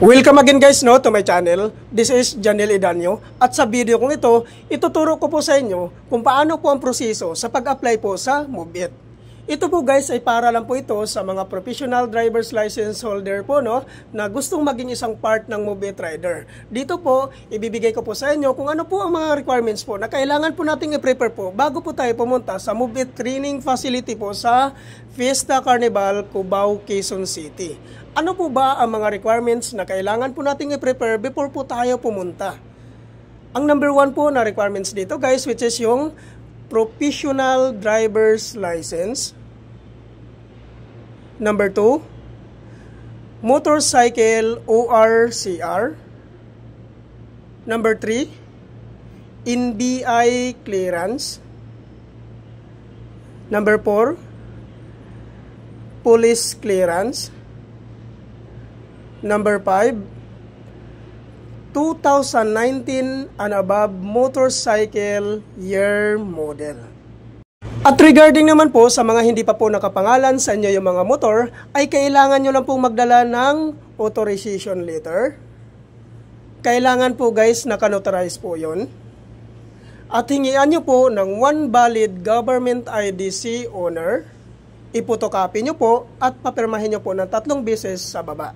Welcome again guys to my channel. This is Janel Idanyo at sa video kong ito, ituturo ko po sa inyo kung paano po ang proseso sa pag-apply po sa MoveIt. Ito po guys ay para lang po ito sa mga professional driver's license holder po na gustong maging isang part ng MoveIt Rider. Dito po, ibibigay ko po sa inyo kung ano po ang mga requirements po na kailangan po nating i-prepare po bago po tayo pumunta sa MoveIt training facility po sa Fiesta Carnival, Cubao, Quezon City. Ano po ba ang mga requirements na kailangan po nating i-prepare before po tayo pumunta? Ang number 1 po na requirements dito guys, which is yung professional driver's license. Number 2, motorcycle ORCR. Number 3, NBI clearance. Number 4, police clearance. Number 5, 2019 and above motorcycle year model. At regarding naman po sa mga hindi pa po nakapangalan sa inyo yung mga motor, ay kailangan nyo lang pong magdala ng authorization letter. Kailangan po guys naka-notarize po yun. At hingian nyo po ng one valid government IDC owner. Ipotocopy nyo po at papirmahin nyo po ng 3 beses sa baba.